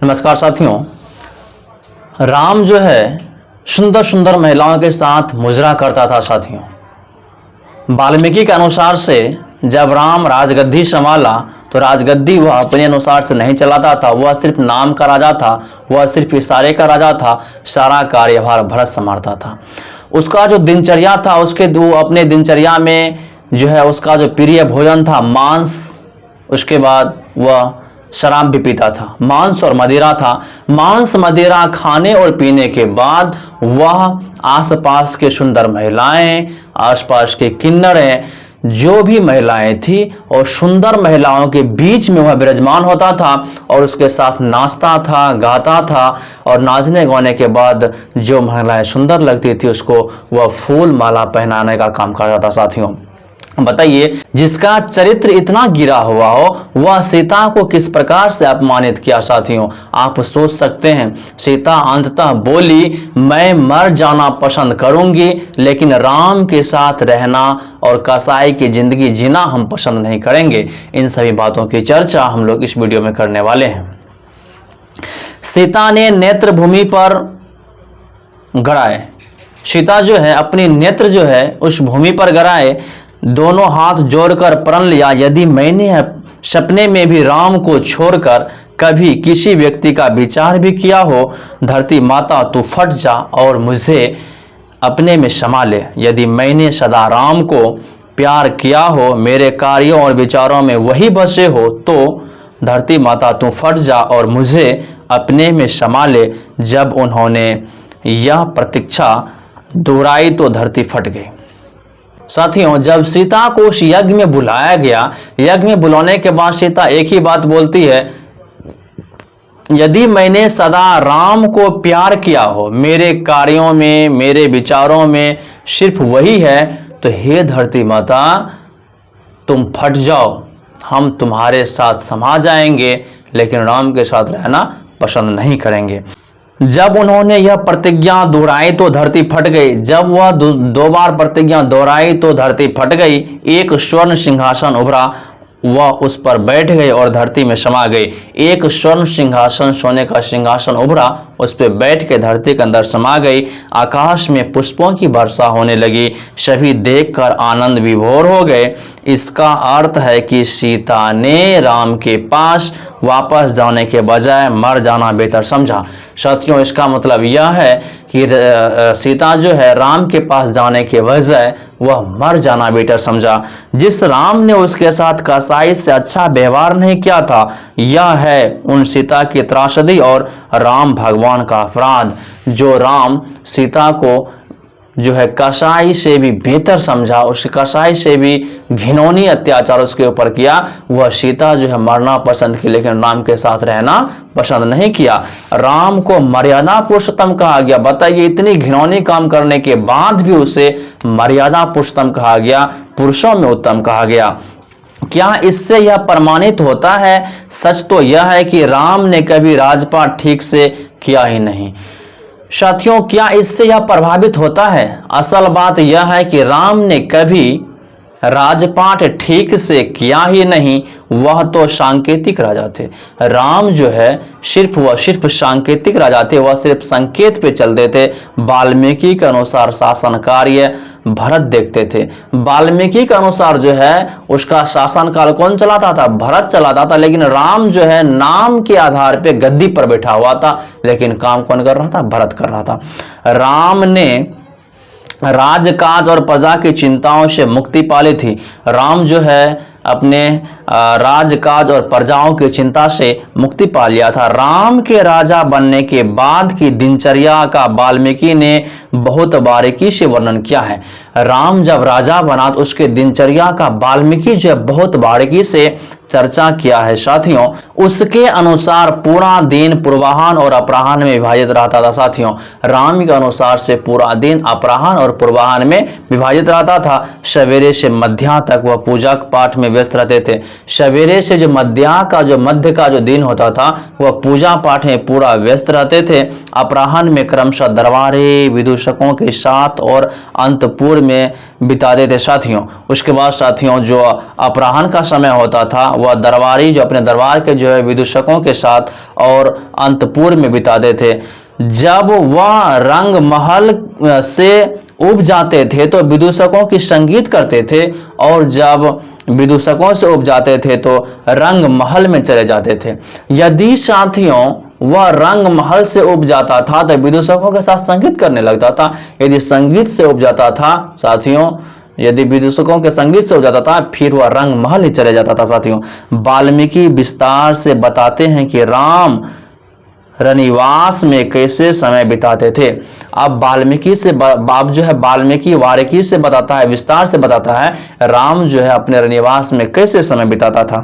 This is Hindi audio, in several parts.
नमस्कार साथियों। राम जो है सुंदर सुंदर महिलाओं के साथ मुजरा करता था। साथियों, वाल्मीकि के अनुसार से जब राम राजगद्दी संभाला तो राजगद्दी वह अपने अनुसार से नहीं चलाता था। वह सिर्फ नाम का राजा था, वह सिर्फ इशारे का राजा था। सारा कार्यभार भरत संभालता था। उसका जो दिनचर्या था, उसके दो अपने दिनचर्या में जो है उसका जो प्रिय भोजन था मांस, उसके बाद वह शराब भी पीता था, मांस और मदिरा था। मांस मदिरा खाने और पीने के बाद वह आसपास के सुंदर महिलाएं, आसपास के किन्नरें, जो भी महिलाएं थी और सुंदर महिलाओं के बीच में वह विराजमान होता था और उसके साथ नाचता था, गाता था। और नाचने गाने के बाद जो महिलाएं सुंदर लगती थी उसको वह फूल माला पहनाने का काम करता था। साथियों, बताइए, जिसका चरित्र इतना गिरा हुआ हो वह सीता को किस प्रकार से अपमानित किया। साथियों, आप सोच सकते हैं। सीता अंततः बोली, मैं मर जाना पसंद करूंगी, लेकिन राम के साथ रहना और कसाई की जिंदगी जीना हम पसंद नहीं करेंगे। इन सभी बातों की चर्चा हम लोग इस वीडियो में करने वाले हैं। सीता ने नेत्र भूमि पर गड़ाए। सीता जो है अपनी नेत्र जो है उस भूमि पर गड़ाए, दोनों हाथ जोड़कर प्रण लिया, यदि मैंने सपने में भी राम को छोड़कर कभी किसी व्यक्ति का विचार भी किया हो, धरती माता तू फट जा और मुझे अपने में समा ले। यदि मैंने सदा राम को प्यार किया हो, मेरे कार्यों और विचारों में वही बसे हो, तो धरती माता तू फट जा और मुझे अपने में समा ले। जब उन्होंने यह प्रतीक्षा दोहराई तो धरती फट गई। साथियों, जब सीता को उस यज्ञ में बुलाया गया, यज्ञ में बुलाने के बाद सीता एक ही बात बोलती है, यदि मैंने सदा राम को प्यार किया हो, मेरे कार्यों में, मेरे विचारों में सिर्फ वही है, तो हे धरती माता तुम फट जाओ, हम तुम्हारे साथ समा जाएंगे, लेकिन राम के साथ रहना पसंद नहीं करेंगे। जब उन्होंने यह प्रतिज्ञा दोहराई तो धरती फट गई। जब वह दो बार प्रतिज्ञा दोहराई तो धरती फट गई। एक स्वर्ण सिंहासन उभरा, वह उस पर बैठ गए और धरती में समा गए। एक स्वर्ण सिंहासन, सोने का सिंहासन उभरा, उस पर बैठ के धरती के अंदर समा गई। आकाश में पुष्पों की वर्षा होने लगी। सभी देखकर आनंद विभोर हो गए। इसका अर्थ है कि सीता ने राम के पास वापस जाने के बजाय मर जाना बेहतर समझा। साथियों, इसका मतलब यह है कि सीता जो है राम के पास जाने के बजाय वह मर जाना बेहतर समझा। जिस राम ने उसके साथ कसाई से अच्छा व्यवहार नहीं किया था, यह है उन सीता की त्रासदी और राम भगवान का अपराध। जो राम सीता को जो है कसाई से भी बेहतर समझा, उस कसाई से भी घिनौनी अत्याचार उसके ऊपर किया, वह सीता जो है मरना पसंद की, लेकिन राम के साथ रहना पसंद नहीं किया। राम को मर्यादा पुरुषोत्तम कहा गया। बताइए, इतनी घिनौनी काम करने के बाद भी उसे मर्यादा पुरुषोत्तम कहा गया, पुरुषों में उत्तम कहा गया। क्या इससे यह प्रमाणित होता है? सच तो यह है कि राम ने कभी राजपाट ठीक से किया ही नहीं। साथियों, क्या इससे यह प्रभावित होता है? असल बात यह है कि राम ने कभी राजपाट ठीक से किया ही नहीं। वह तो सांकेतिक राजा थे। राम जो है सिर्फ सांकेतिक राजा थे। वह सिर्फ संकेत पे चलते थे। वाल्मीकि के अनुसार शासन कार्य भरत देखते थे। वाल्मीकि के अनुसार जो है उसका शासन काल कौन चलाता था? भरत चलाता था। लेकिन राम जो है नाम के आधार पे गद्दी पर बैठा हुआ था, लेकिन काम कौन कर रहा था? भरत कर रहा था। राम ने राजकाज और प्रजा की चिंताओं से मुक्ति पाली थी। राम जो है अपने राजकाज और प्रजाओं की चिंता से मुक्ति पा लिया था। राम के राजा बनने के बाद की दिनचर्या का वाल्मीकि ने बहुत बारीकी से वर्णन किया है। राम जब राजा बना तो उसके दिनचर्या का वाल्मीकि जो है बहुत बारीकी से चर्चा किया है। साथियों, उसके अनुसार पूरा दिन पूर्वाह्न और अपराह्न में विभाजित रहता था। साथियों, राम के अनुसार से पूरा दिन अपराह्न और पूर्वाह्न में विभाजित रहता था। सवेरे से मध्याह्न तक वह पूजा पाठ में व्यस्त रहते थे। सवेरे से जो मध्य का जो दिन होता था वह पूजा पाठ में पूरा व्यस्त रहते थे। अपराह्न में क्रमशः दरबारी विदूषकों के साथ और अंतपुर में बिताते थे साथियों। उसके बाद साथियों जो अपराह्न का समय होता था वह दरबारी जो अपने दरबार के जो है विदूषकों के साथ और अंतपुर में बिताते थे। जब वह रंग महल से उब जाते थे तो विदूषकों की संगीत करते थे, और जब विदूषकों से उब जाते थे तो रंग महल में चले जाते थे। यदि साथियों वह रंग महल से उब जाता था तो विदूषकों के साथ संगीत करने लगता था। यदि संगीत से उब जाता था साथियों, यदि विदूषकों के संगीत से हो जाता था फिर वह रंग महल ही चले जाता था साथियों। वाल्मीकि विस्तार से बताते हैं कि राम रनिवास में कैसे समय बिताते थे। अब वाल्मीकि से बाप जो है वाल्मीकि से बताता है, विस्तार से बताता है राम जो है अपने रनिवास में कैसे समय बिताता था।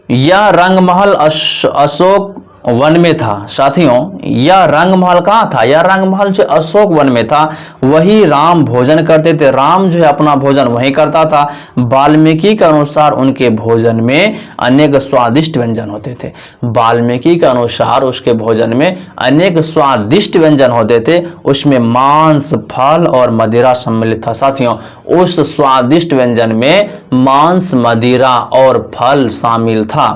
यह रंगमहल अशोक वन में था साथियों। यह रंगमहल कहाँ था? यह रंगमहल जो अशोक वन में था वही राम भोजन करते थे। राम जो है अपना भोजन वहीं करता था। वाल्मीकि के अनुसार उनके भोजन में अनेक स्वादिष्ट व्यंजन होते थे। वाल्मीकि के अनुसार उसके भोजन में अनेक स्वादिष्ट व्यंजन होते थे। उसमें मांस, फल और मदिरा सम्मिलित था साथियों। उस स्वादिष्ट व्यंजन में मांस, मदिरा और फल शामिल था।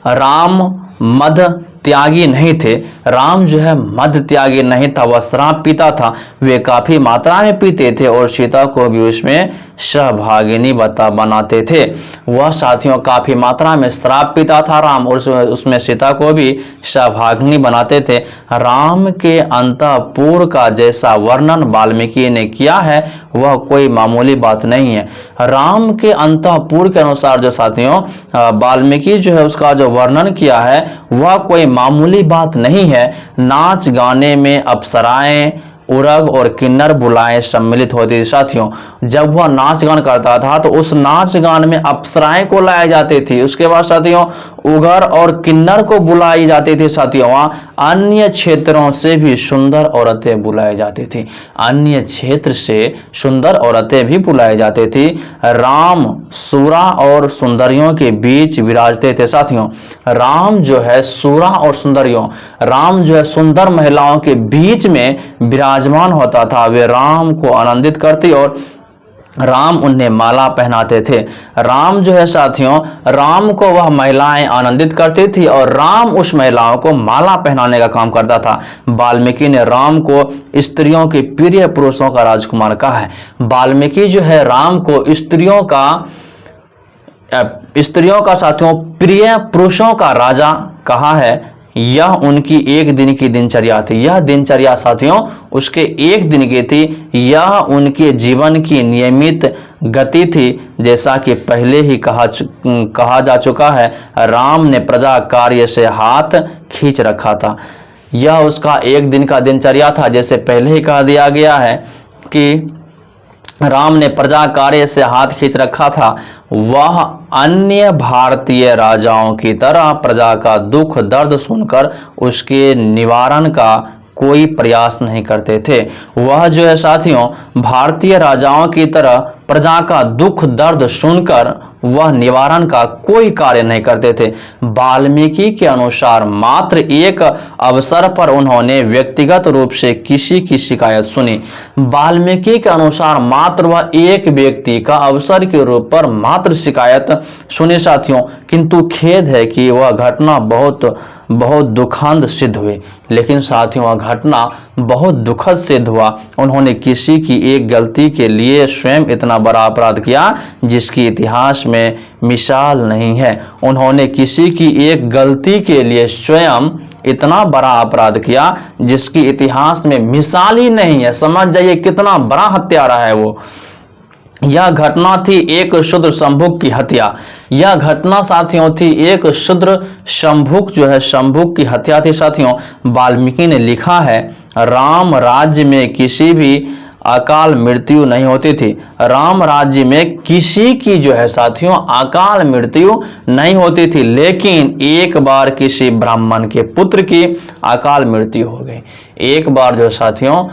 राम मद त्यागी नहीं थे। राम जो है मद त्यागी नहीं था, वह शराब पीता था। वे काफी मात्रा में पीते थे और सीता को भी उसमें सहभागिनी बनाते थे। वह साथियों काफी मात्रा में शराब पीता था राम, और उसमें सीता को भी सहभागिनी बनाते थे। राम के अंतःपुर का जैसा वर्णन वाल्मीकि ने किया है वह कोई मामूली बात नहीं है। राम के अंतःपुर के अनुसार जो साथियों वाल्मीकि जो है उसका जो वर्णन किया है वह कोई मामूली बात नहीं है। नाच गाने में अप्सराएं, उरग और किन्नर बुलाएं सम्मिलित होती थी साथियों। जब वह नाच गान करता था तो उस नाच गान में अप्सराएं को लाए जाते थी। उसके बाद साथियों उगर और किन्नर को बुलाई जाती थी साथियों। वहाँ अन्य क्षेत्रों से भी सुंदर औरतें बुलाई जाती थी। अन्य क्षेत्र से सुंदर औरतें भी बुलाई जाती थी। राम सूरा और सुंदरियों के बीच विराजते थे साथियों। राम जो है सूरा और सुंदरियों, राम जो है सुंदर महिलाओं के बीच में विराजमान होता था। वे राम को आनंदित करती और राम उन्हें माला पहनाते थे। राम जो है साथियों राम को वह महिलाएं आनंदित करती थी और राम उस महिलाओं को माला पहनाने का काम करता था। वाल्मीकि ने राम को स्त्रियों के प्रिय पुरुषों का राजकुमार कहा है। वाल्मीकि जो है राम को स्त्रियों का साथियों प्रिय पुरुषों का राजा कहा है। यह उनकी एक दिन की दिनचर्या थी। यह दिनचर्या साथियों उसके एक दिन की थी। यह उनके जीवन की नियमित गति थी। जैसा कि पहले ही कहा जा चुका है, राम ने प्रजा कार्य से हाथ खींच रखा था। यह उसका एक दिन का दिनचर्या था। जैसे पहले ही कहा दिया गया है कि राम ने प्रजा कार्य से हाथ खींच रखा था। वह अन्य भारतीय राजाओं की तरह प्रजा का दुख दर्द सुनकर उसके निवारण का कोई प्रयास नहीं करते थे। वह जो है साथियों भारतीय राजाओं की तरह प्रजा का दुख दर्द सुनकर वह निवारण का कोई कार्य नहीं करते थे। वाल्मीकि के अनुसार मात्र एक अवसर पर उन्होंने व्यक्तिगत रूप से किसी की शिकायत सुनी। वाल्मीकि के अनुसार मात्र वह एक व्यक्ति का अवसर के रूप पर मात्र शिकायत सुनी साथियों। किंतु खेद है कि वह घटना बहुत दुखद सिद्ध हुई। लेकिन साथियों वह घटना बहुत दुखद सिद्ध हुआ। उन्होंने किसी की एक गलती के लिए स्वयं इतना बड़ा अपराध किया जिसकी इतिहास में मिसाल नहीं है। उन्होंने किसी की एक गलती के लिए स्वयं इतना बड़ा अपराध किया जिसकी इतिहास में मिसाल ही नहीं है। समझ जाइए कितना बड़ा हत्यारा है वो। यह घटना थी एक शूद्र शंभुक की हत्या। यह घटना साथियों थी एक शूद्र शंभुक जो है शंभुक की हत्या थी साथियों। वाल्मीकि ने लिखा है राम राज्य में किसी भी अकाल मृत्यु नहीं होती थी। राम राज्य में किसी की जो है साथियों अकाल मृत्यु नहीं होती थी। लेकिन एक बार किसी ब्राह्मण के पुत्र की अकाल मृत्यु हो गई। एक बार जो साथियों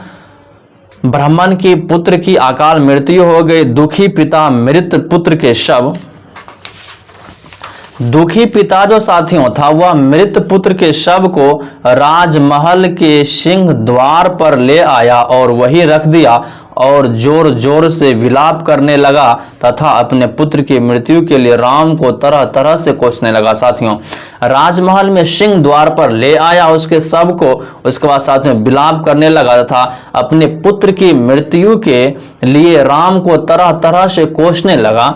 ब्राह्मण की पुत्र की अकाल मृत्यु हो गई। दुखी पिता मृत पुत्र के शव, दुखी पिता जो साथियों था वह मृत पुत्र के शव को राजमहल के सिंह द्वार पर ले आया और वही रख दिया और जोर जोर से विलाप करने लगा तथा अपने पुत्र की मृत्यु के लिए राम को तरह तरह से कोसने लगा। साथियों, राजमहल में सिंह द्वार पर ले आया उसके शव को, उसके बाद साथ में विलाप करने लगा तथा अपने पुत्र की मृत्यु के लिए राम को तरह तरह से कोसने लगा।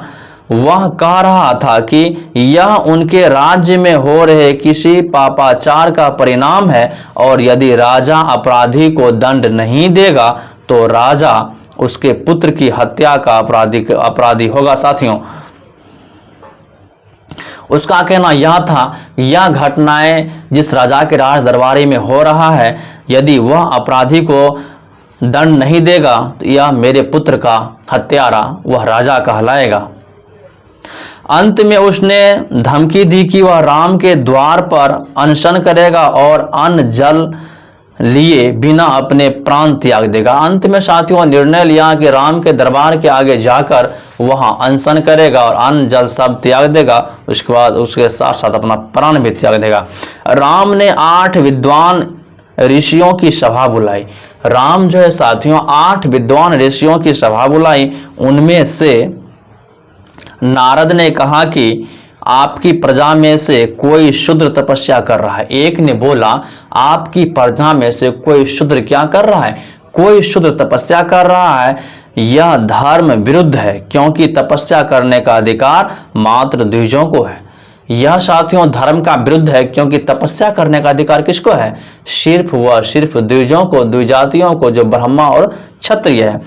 वह कह रहा था कि यह उनके राज्य में हो रहे किसी पापाचार का परिणाम है और यदि राजा अपराधी को दंड नहीं देगा तो राजा उसके पुत्र की हत्या का अपराधी होगा। साथियों, उसका कहना यह था, यह घटनाएं जिस राजा के राज दरबारी में हो रहा है, यदि वह अपराधी को दंड नहीं देगा तो यह मेरे पुत्र का हत्यारा वह राजा कहलाएगा। अंत में उसने धमकी दी कि वह राम के द्वार पर अनशन करेगा और अन्न जल लिए बिना अपने प्राण त्याग देगा। अंत में साथियों निर्णय लिया कि राम के दरबार के आगे जाकर वहां अनशन करेगा और अन्न जल सब त्याग देगा, उसके बाद उसके साथ साथ अपना प्राण भी त्याग देगा। राम ने 8 विद्वान ऋषियों की सभा बुलाई। राम जो है साथियों 8 विद्वान ऋषियों की सभा बुलाई। उनमें से नारद ने कहा कि आपकी प्रजा में से कोई शूद्र तपस्या कर रहा है। एक ने बोला आपकी प्रजा में से कोई शूद्र क्या कर रहा है? कोई शूद्र तपस्या कर रहा है। यह धर्म विरुद्ध है क्योंकि तपस्या करने का अधिकार मात्र द्विजों को है। यह साथियों धर्म का विरुद्ध है क्योंकि तपस्या करने का अधिकार किसको है? सिर्फ व सिर्फ द्विजों को, द्विजातियों को, जो ब्राह्मण और क्षत्रिय है,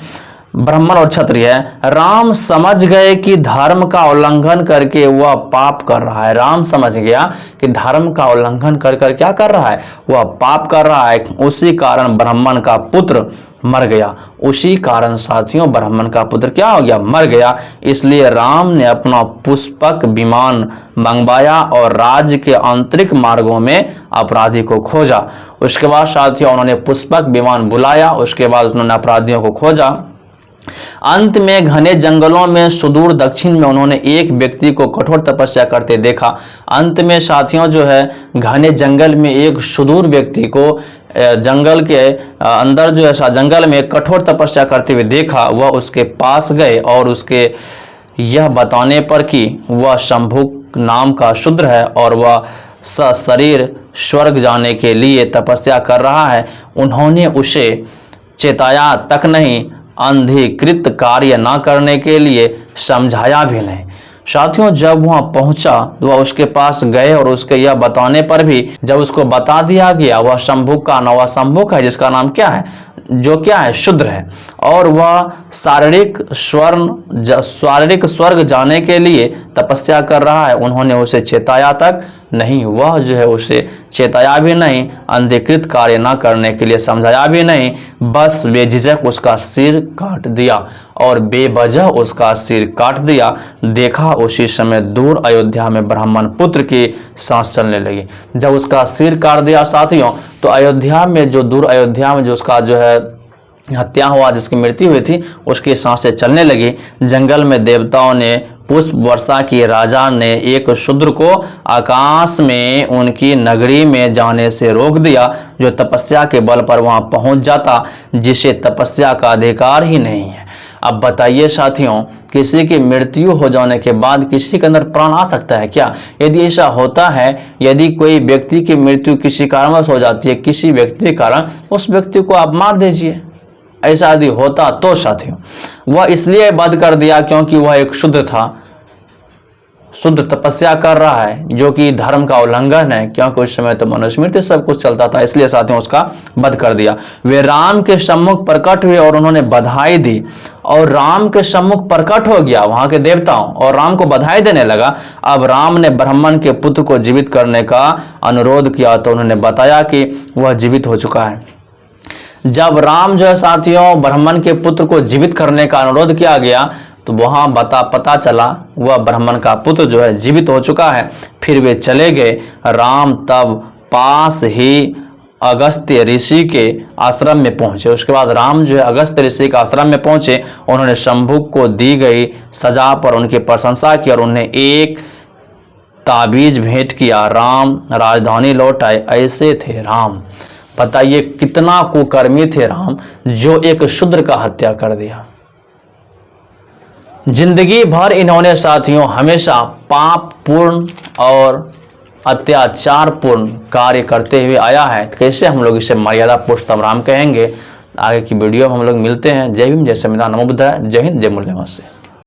ब्राह्मण और क्षत्रिय है। राम समझ गए कि धर्म का उल्लंघन करके वह पाप कर रहा है। राम समझ गया कि धर्म का उल्लंघन कर क्या कर रहा है? वह पाप कर रहा है। उसी कारण ब्राह्मण का पुत्र मर गया। उसी कारण साथियों ब्राह्मण का पुत्र क्या हो गया? मर गया। इसलिए राम ने अपना पुष्पक विमान मंगवाया और राज्य के आंतरिक मार्गों में अपराधी को खोजा। उसके बाद साथियों उन्होंने पुष्पक विमान बुलाया। उसके बाद उन्होंने अपराधियों को खोजा। अंत में घने जंगलों में सुदूर दक्षिण में उन्होंने एक व्यक्ति को कठोर तपस्या करते देखा। अंत में साथियों जो है घने जंगल में एक सुदूर व्यक्ति को जंगल के अंदर जो है जंगल में कठोर तपस्या करते हुए देखा। वह उसके पास गए और उसके यह बताने पर कि वह शंभु नाम का शूद्र है और वह सशरीर स्वर्ग जाने के लिए तपस्या कर रहा है, उन्होंने उसे चेताया तक नहीं, अंधीकृत कार्य न करने के लिए समझाया भी नहीं। साथियों जब वहां पहुंचा तो वह उसके पास गए और उसके यह बताने पर भी जब उसको बता दिया गया वह शंभुक का नाम, वह शंभुक है जिसका नाम क्या है, जो क्या है, शूद्र है और वह शारीरिक स्वर्ग जाने के लिए तपस्या कर रहा है, उन्होंने उसे चेताया तक नहीं। वह जो है उसे चेताया भी नहीं, अंधीकृत कार्य न करने के लिए समझाया भी नहीं, बस बेझिझक उसका सिर काट दिया और बेवजह उसका सिर काट दिया। देखा उसी समय दूर अयोध्या में ब्राह्मण पुत्र की सांस चलने लगी। जब उसका सिर काट दिया साथियों तो अयोध्या में जो दूर अयोध्या में जो उसका जो है हत्या हुआ, जिसकी मृत्यु हुई थी, उसकी सांसें चलने लगी। जंगल में देवताओं ने पुष्प वर्षा की, राजा ने एक शूद्र को आकाश में उनकी नगरी में जाने से रोक दिया, जो तपस्या के बल पर वहां पहुंच जाता, जिसे तपस्या का अधिकार ही नहीं है। अब बताइए साथियों, किसी की मृत्यु हो जाने के बाद किसी के अंदर प्राण आ सकता है क्या? यदि ऐसा होता है, यदि कोई व्यक्ति की मृत्यु किसी कारणवश हो जाती है, किसी व्यक्ति के कारण, उस व्यक्ति को आप मार दीजिए। ऐसा यदि होता तो साथियों वह इसलिए वध कर दिया क्योंकि वह एक शूद्र था, शुद्ध तपस्या कर रहा है, जो कि धर्म का उल्लंघन है, क्योंकि उस समय तो मनुस्मृति सब कुछ चलता था, इसलिए साथियों उसका वध कर दिया। वे राम के सम्मुख प्रकट हुए और उन्होंने बधाई दी और राम के सम्मुख प्रकट हो गया वहां के देवताओं और राम को बधाई देने लगा। अब राम ने ब्राह्मण के पुत्र को जीवित करने का अनुरोध किया तो उन्होंने बताया कि वह जीवित हो चुका है। जब राम जो है साथियों ब्राह्मण के पुत्र को जीवित करने का अनुरोध किया गया तो वहां पता चला वह ब्राह्मण का पुत्र जो है जीवित हो चुका है। फिर वे चले गए। राम तब पास ही अगस्त्य ऋषि के आश्रम में पहुंचे। उसके बाद राम जो है अगस्त्य ऋषि के आश्रम में पहुंचे। उन्होंने शंभु को दी गई सजा पर उनकी प्रशंसा की और उन्हें एक ताबीज भेंट किया। राम राजधानी लौट आए। ऐसे थे राम। बताइए कितना कुकर्मी थे राम, जो एक शूद्र का हत्या कर दिया। जिंदगी भर इन्होंने साथियों हमेशा पाप पूर्ण और अत्याचार पूर्ण कार्य करते हुए आया है। कैसे हम लोग इसे मर्यादा पुरुषोत्तम राम कहेंगे? आगे की वीडियो में हम लोग मिलते हैं। जय भीम, जय संविधान, नमो बुद्धाय, जय हिंद, जय मूल्यवान से।